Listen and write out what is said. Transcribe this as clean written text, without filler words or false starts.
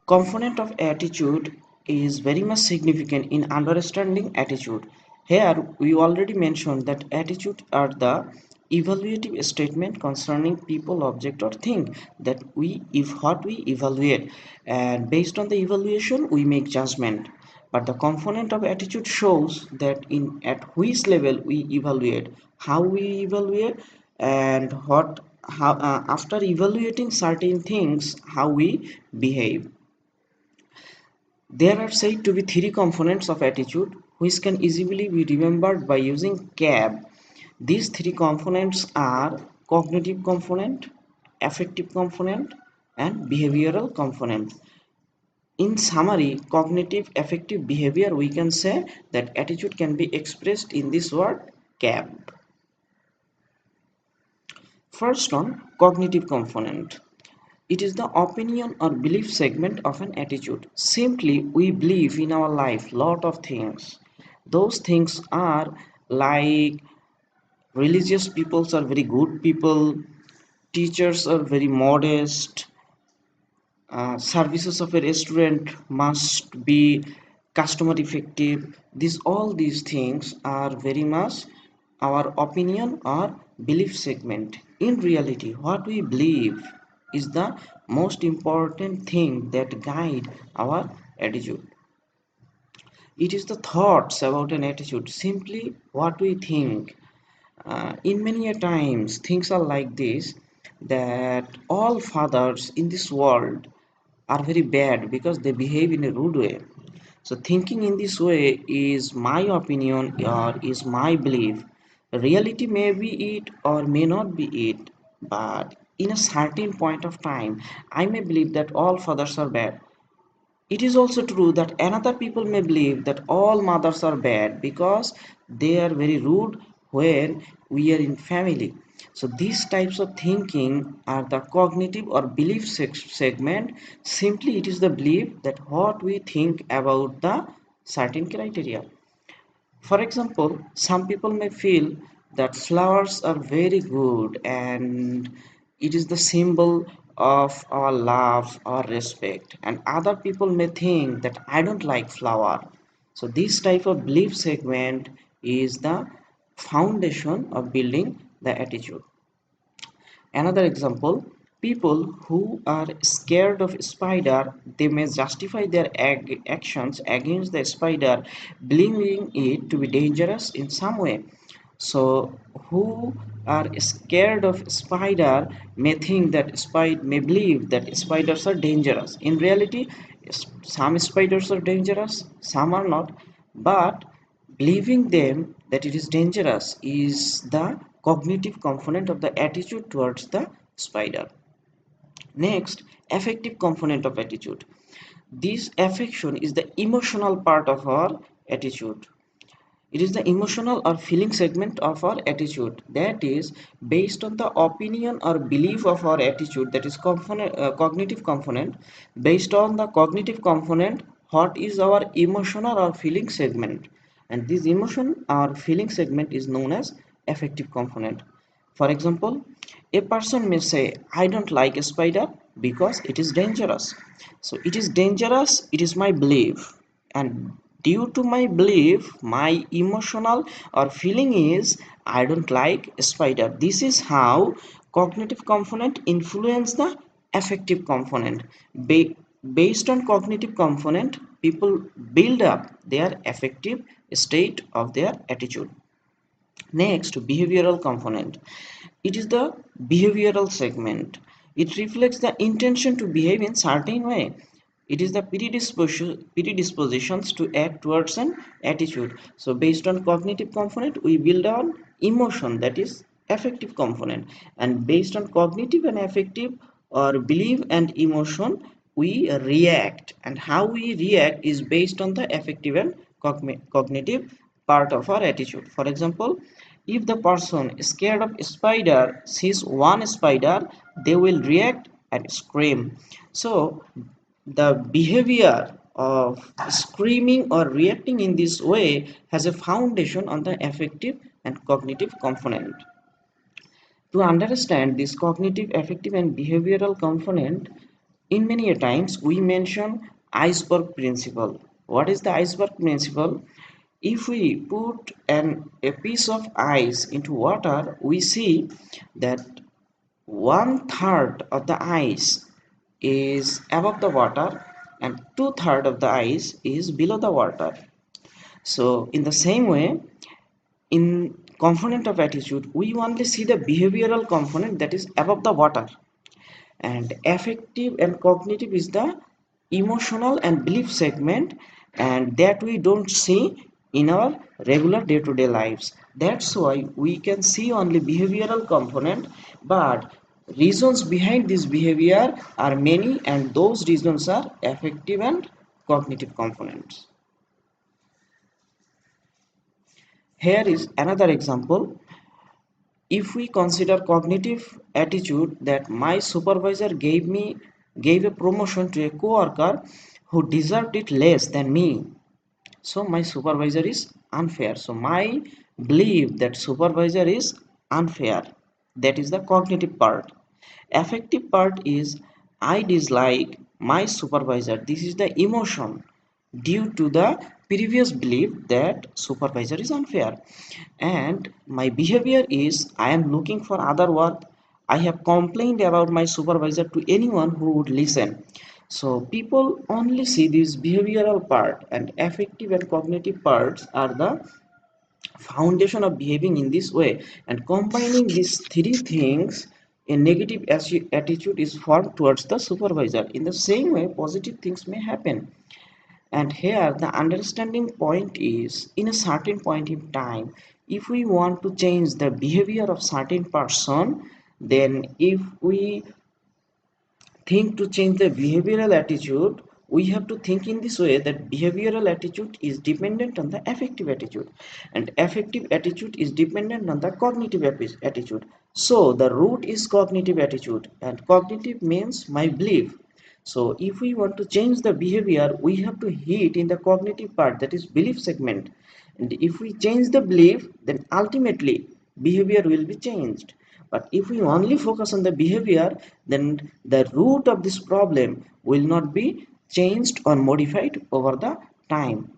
Component of attitude is very much significant in understanding attitude. Here we already mentioned that attitude are the evaluative statement concerning people, object or thing that we if what we evaluate, and based on the evaluation we make judgment. But the component of attitude shows that in at which level we evaluate, how we evaluate, and what how after evaluating certain things how we behave. There are said to be three components of attitude which can easily be remembered by using CAB. These three components are cognitive component, affective component, and behavioral component. In summary, cognitive affective behavior, we can say that attitude can be expressed in this word CAB. First on cognitive component. It is the opinion or belief segment of an attitude. Simply, we believe in our life lot of things. Those things are like religious peoples are very good people, teachers are very modest, services of a restaurant must be customer effective. All these things are very much our opinion or belief segment. In reality, what we believe is the most important thing that guide our attitude. It is the thoughts about an attitude, simply what we think. In many a times, things are like this, that all fathers in this world are very bad because they behave in a rude way. So thinking in this way is my opinion or is my belief. Reality may be it or may not be it, but in a certain point of time, I may believe that all fathers are bad. It is also true that another people may believe that all mothers are bad because they are very rude when we are in family. So these types of thinking are the cognitive or belief segment. Simply it is the belief that what we think about the certain criteria. For example, some people may feel that flowers are very good and it is the symbol of our love or respect, and other people may think that I don't like flower. So this type of belief segment is the foundation of building the attitude. Another example, people who are scared of spider, they may justify their actions against the spider, believing it to be dangerous in some way. So, who are scared of spider may think that spider may believe that spiders are dangerous. In reality, some spiders are dangerous, some are not. But believing them that it is dangerous is the cognitive component of the attitude towards the spider. Next, affective component of attitude. This affection is the emotional part of our attitude. It is the emotional or feeling segment of our attitude, that is based on the opinion or belief of our attitude, that is cognitive component. Based on the cognitive component, what is our emotional or feeling segment, and this emotion or feeling segment is known as affective component. For example, a person may say, I don't like a spider because it is dangerous. So it is dangerous, it is my belief. And due to my belief, my emotional or feeling is, I don't like a spider. This is how cognitive component influence the affective component. Ba- Based on cognitive component, people build up their affective state of their attitude. Next, behavioral component. It is the behavioral segment. It reflects the intention to behave in certain way. It is the predispositions to act towards an attitude. So based on cognitive component, we build on emotion, that is affective component. And based on cognitive and affective or belief and emotion, we react. And how we react is based on the affective and cognitive part of our attitude. For example, if the person is scared of spider sees one spider, they will react and scream. So the behavior of screaming or reacting in this way has a foundation on the affective and cognitive component. To understand this cognitive, affective, and behavioral component, In many a times we mention iceberg principle. What is the iceberg principle? If we put a piece of ice into water, we see that one third of the ice is above the water and two-thirds of the ice is below the water. So in the same way, in component of attitude, we only see the behavioral component that is above the water, and affective and cognitive is the emotional and belief segment, and that we don't see in our regular day-to-day lives. That's why we can see only behavioral component, but reasons behind this behavior are many, and those reasons are affective and cognitive components. Here is another example. If we consider cognitive attitude, that my supervisor gave a promotion to a coworker who deserved it less than me, so my supervisor is unfair. So my belief that supervisor is unfair, that is the cognitive part. Affective part is I dislike my supervisor. This is the emotion due to the previous belief that supervisor is unfair. And my behavior is I am looking for other work. I have complained about my supervisor to anyone who would listen. So people only see this behavioral part, and affective and cognitive parts are the foundation of behaving in this way. And combining these three things, a negative attitude is formed towards the supervisor. In the same way, positive things may happen. And here the understanding point is, in a certain point in time, if we want to change the behavior of certain person, then if we think to change the behavioral attitude, we have to think in this way that behavioral attitude is dependent on the affective attitude, and affective attitude is dependent on the cognitive attitude. So the root is cognitive attitude, and cognitive means my belief. So if we want to change the behavior, we have to hit in the cognitive part, that is belief segment. And if we change the belief, then ultimately behavior will be changed. But if we only focus on the behavior, then the root of this problem will not be changed or modified over the time.